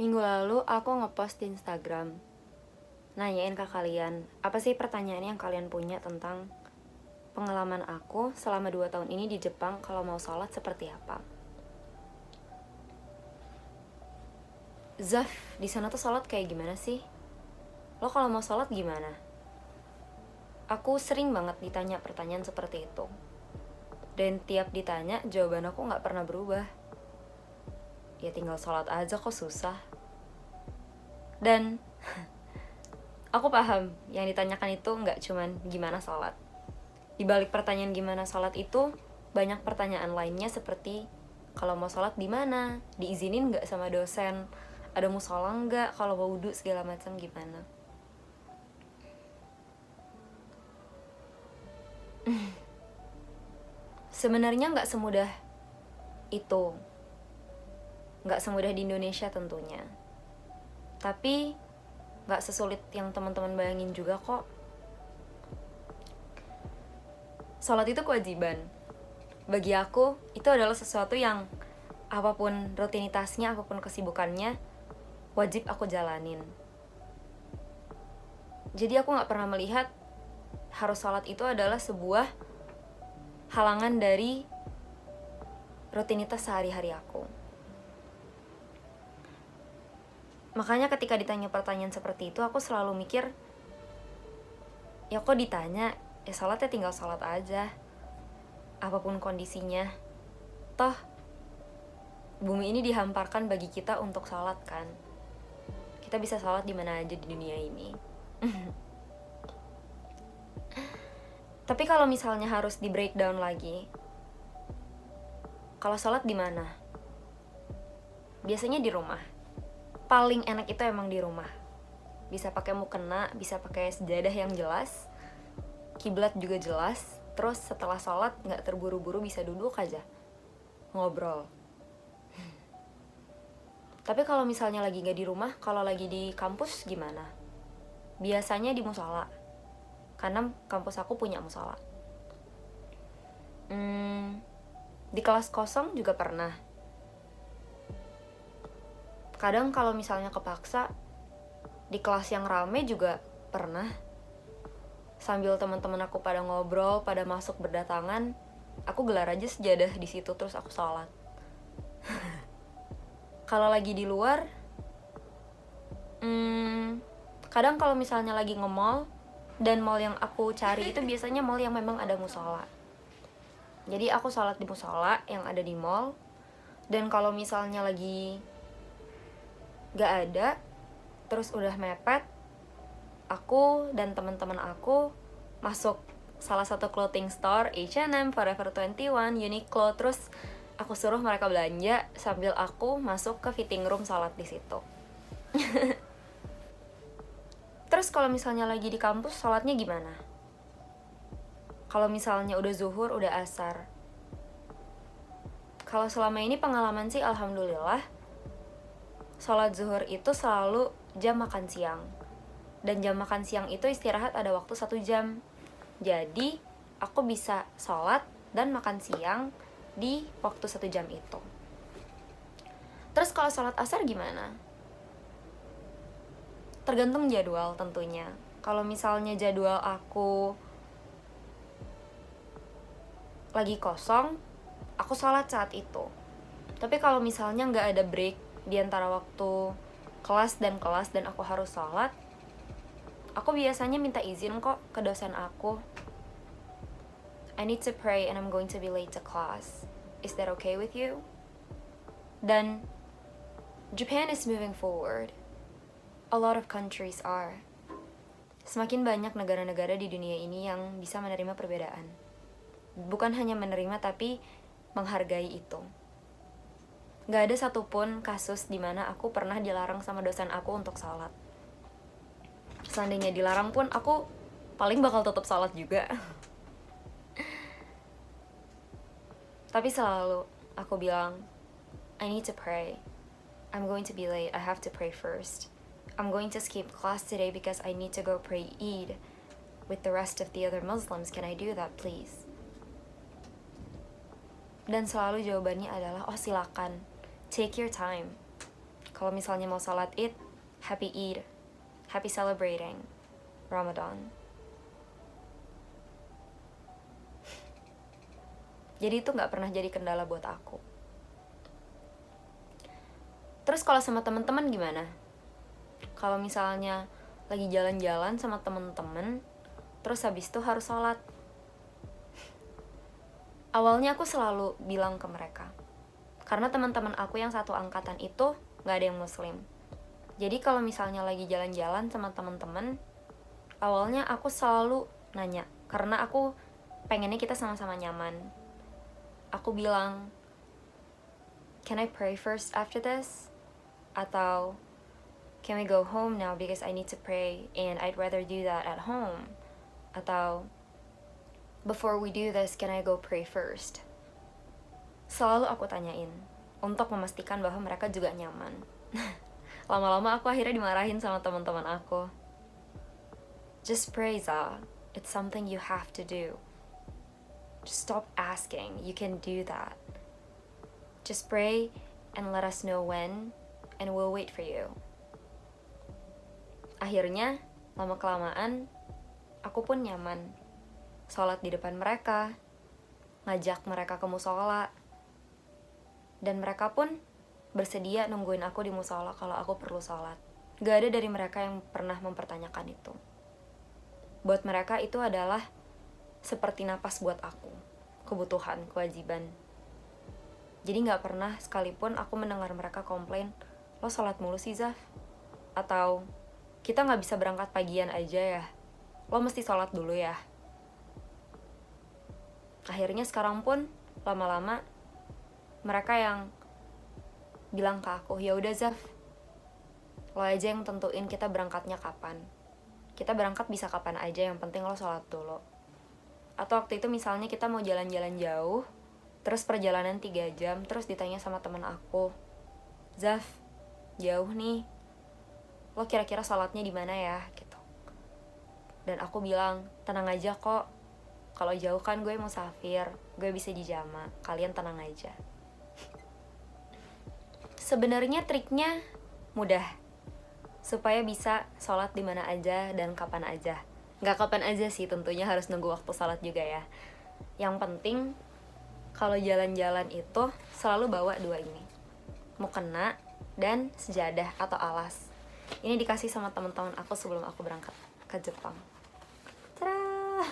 Minggu lalu aku ngepost di Instagram, nanyain ke kalian, apa sih pertanyaan yang kalian punya tentang pengalaman aku selama 2 tahun ini di Jepang kalau mau sholat seperti apa. Zaf, di sana tuh sholat kayak gimana sih? Lo kalau mau sholat gimana? Aku sering banget ditanya pertanyaan seperti itu. Dan tiap ditanya, jawaban aku gak pernah berubah. Ya tinggal sholat aja kok susah. Dan aku paham yang ditanyakan itu gak cuman gimana sholat. Di balik pertanyaan gimana sholat itu, banyak pertanyaan lainnya seperti kalau mau sholat di mana, diizinin nggak sama dosen, ada musola nggak, kalau mau wudhu segala macam gimana. Sebenarnya nggak semudah itu, nggak semudah di Indonesia tentunya, tapi nggak sesulit yang teman-teman bayangin juga kok. Sholat itu kewajiban. Bagi aku, itu adalah sesuatu yang apapun rutinitasnya, apapun kesibukannya, wajib aku jalanin. Jadi aku gak pernah melihat harus sholat itu adalah sebuah halangan dari rutinitas sehari-hari aku. Makanya ketika ditanya pertanyaan seperti itu, aku selalu mikir, ya kok ditanya, ya sholatnya tinggal sholat aja, apapun kondisinya. Toh bumi ini dihamparkan bagi kita untuk sholat kan. Kita bisa sholat di mana aja di dunia ini. Tapi kalau misalnya harus di breakdown lagi, kalau sholat di mana? Biasanya di rumah. Paling enak itu emang di rumah. Bisa pakai mukena, bisa pakai sejadah yang jelas, kiblat juga jelas. Terus setelah sholat nggak terburu-buru, bisa duduk aja ngobrol. Tapi kalau misalnya lagi nggak di rumah, kalau lagi di kampus gimana? Biasanya di musola, karena kampus aku punya musola. Di kelas kosong juga pernah. Kadang kalau misalnya kepaksa, di kelas yang rame juga pernah. Sambil teman-teman aku pada ngobrol, pada masuk berdatangan, aku gelar aja sejadah di situ terus aku sholat. Kalau lagi di luar, kadang kalau misalnya lagi nge-mall, dan mall yang aku cari itu biasanya mall yang memang ada musola. Jadi aku sholat di musola yang ada di mall. Dan kalau misalnya lagi gak ada, terus udah mepet, aku dan teman-teman aku masuk salah satu clothing store, H&M, Forever 21, Uniqlo, terus aku suruh mereka belanja sambil aku masuk ke fitting room sholat di situ. Terus kalau misalnya lagi di kampus, sholatnya gimana? Kalau misalnya udah zuhur, udah asar. Kalau selama ini pengalaman sih alhamdulillah, sholat zuhur itu selalu jam makan siang. Dan jam makan siang itu istirahat ada waktu 1 jam. Jadi aku bisa sholat dan makan siang di waktu 1 jam itu. Terus kalau sholat asar gimana? Tergantung jadwal tentunya. Kalau misalnya jadwal aku lagi kosong, aku sholat saat itu. Tapi kalau misalnya nggak ada break di antara waktu kelas dan aku harus sholat, aku biasanya minta izin kok ke dosen aku. I need to pray and I'm going to be late to class. Is that okay with you? Dan Japan is moving forward. A lot of countries are. Semakin banyak negara-negara di dunia ini yang bisa menerima perbedaan. Bukan hanya menerima, tapi menghargai itu. Gak ada satupun kasus di mana aku pernah dilarang sama dosen aku untuk sholat. Seandainya dilarang pun, aku paling bakal tetap sholat juga. Tapi selalu aku bilang, I need to pray. I'm going to be late, I have to pray first. I'm going to skip class today because I need to go pray Eid with the rest of the other Muslims. Can I do that, please? Dan selalu jawabannya adalah, oh silakan, take your time. kalau misalnya mau salat Id, happy Eid, happy celebrating Ramadan. Jadi itu nggak pernah jadi kendala buat aku. Terus kalau sama teman-teman gimana? Kalau misalnya lagi jalan-jalan sama teman-teman, terus habis itu harus sholat. Awalnya aku selalu bilang ke mereka, karena teman-teman aku yang satu angkatan itu nggak ada yang muslim. Jadi kalau misalnya lagi jalan-jalan sama teman-teman, awalnya aku selalu nanya, karena aku pengennya kita sama-sama nyaman. Aku bilang, can I pray first after this? Atau, can we go home now because I need to pray and I'd rather do that at home? Atau, before we do this, can I go pray first? Selalu aku tanyain, untuk memastikan bahwa mereka juga nyaman. Lama-lama aku akhirnya dimarahin sama teman-teman aku. Just pray, Za. It's something you have to do. Just stop asking, you can do that. Just pray and let us know when, and we'll wait for you. Akhirnya, lama-kelamaan, aku pun nyaman sholat di depan mereka, ngajak mereka ke musola, dan mereka pun bersedia nungguin aku di musola kalau aku perlu sholat. Gak ada dari mereka yang pernah mempertanyakan itu. Buat mereka itu adalah seperti napas buat aku, kebutuhan, kewajiban. Jadi gak pernah sekalipun aku mendengar mereka komplain, lo sholat mulu sih Zaf? Atau, kita gak bisa berangkat pagian aja ya? Lo mesti sholat dulu ya? Akhirnya sekarang pun lama-lama mereka yang bilang ke aku, ya udah Zaf, lo aja yang tentuin kita berangkatnya kapan. Kita berangkat bisa kapan aja, yang penting lo sholat dulu. Atau waktu itu misalnya kita mau jalan-jalan jauh, terus perjalanan 3 jam, terus ditanya sama teman aku, Zaf, jauh nih, lo kira-kira sholatnya di mana ya? Gitu. Dan aku bilang, tenang aja kok, kalau jauh kan gue musafir, gue bisa dijama, kalian tenang aja. Sebenarnya triknya mudah, supaya bisa sholat di mana aja dan kapan aja. Nggak kapan aja sih, tentunya harus nunggu waktu sholat juga ya. Yang penting, kalau jalan-jalan itu selalu bawa 2 ini, mukena dan sejadah atau alas. Ini dikasih sama teman-teman aku sebelum aku berangkat ke Jepang. Tada!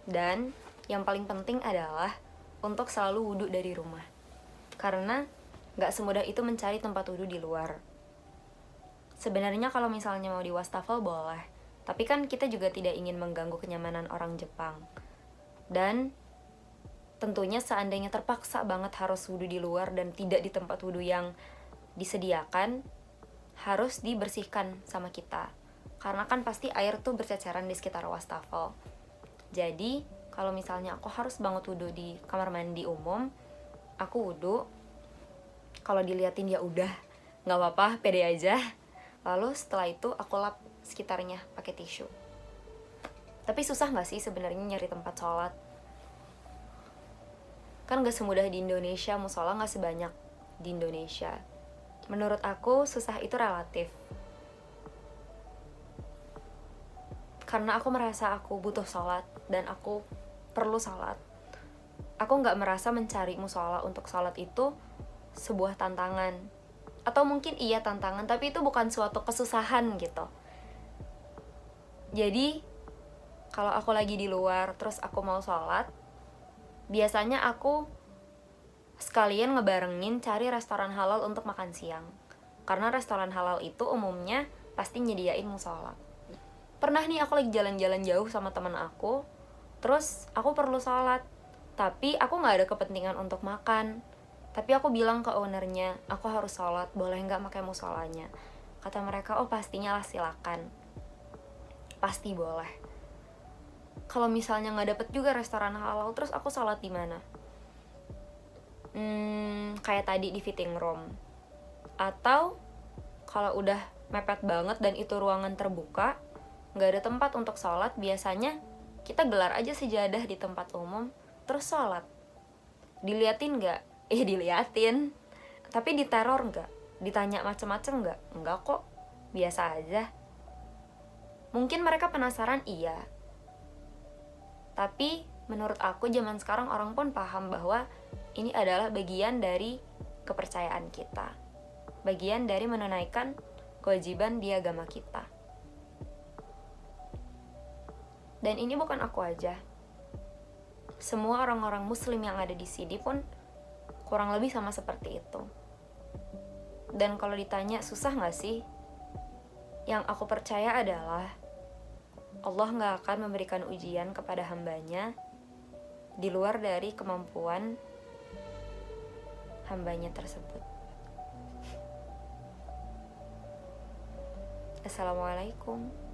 Dan yang paling penting adalah untuk selalu wudhu dari rumah. Karena gak semudah itu mencari tempat wudhu di luar. Sebenarnya kalau misalnya mau di wastafel boleh, tapi kan kita juga tidak ingin mengganggu kenyamanan orang Jepang. Dan tentunya seandainya terpaksa banget harus wudhu di luar dan tidak di tempat wudhu yang disediakan, harus dibersihkan sama kita. Karena kan pasti air tuh berceceran di sekitar wastafel. Jadi, kalau misalnya aku harus banget wudhu di kamar mandi umum, aku wudhu. Kalau diliatin ya udah, nggak apa-apa, pede aja. Lalu setelah itu aku lap sekitarnya pakai tisu. Tapi susah nggak sih sebenarnya nyari tempat sholat? Kan nggak semudah di Indonesia, musola nggak sebanyak di Indonesia. Menurut aku susah itu relatif. Karena aku merasa aku butuh sholat dan aku perlu sholat. Aku gak merasa mencari musola untuk sholat itu sebuah tantangan. Atau mungkin iya tantangan, tapi itu bukan suatu kesusahan gitu. Jadi, kalau aku lagi di luar terus aku mau sholat, biasanya aku sekalian ngebarengin cari restoran halal untuk makan siang. Karena restoran halal itu umumnya pasti nyediain musola. Pernah nih aku lagi jalan-jalan jauh sama teman aku, terus aku perlu sholat, tapi aku gak ada kepentingan untuk makan. Tapi aku bilang ke ownernya, aku harus sholat, boleh gak pakai musolanya? Kata mereka, oh pastinya lah, silakan. Pasti boleh. Kalau misalnya gak dapet juga restoran halal, terus aku sholat di mana? Kayak tadi di fitting room. Atau kalau udah mepet banget dan itu ruangan terbuka, gak ada tempat untuk sholat, biasanya kita gelar aja sejadah di tempat umum, terus sholat. Diliatin gak? Diliatin. Tapi diteror gak? Ditanya macem-macem nggak? Enggak kok, biasa aja. Mungkin mereka penasaran, iya. Tapi menurut aku zaman sekarang orang pun paham bahwa ini adalah bagian dari kepercayaan kita, bagian dari menunaikan kewajiban di agama kita. Dan ini bukan aku aja, semua orang-orang muslim yang ada di sini pun kurang lebih sama seperti itu. Dan kalau ditanya susah gak sih? Yang aku percaya adalah Allah gak akan memberikan ujian kepada hambanya di luar dari kemampuan hambanya tersebut. Assalamualaikum.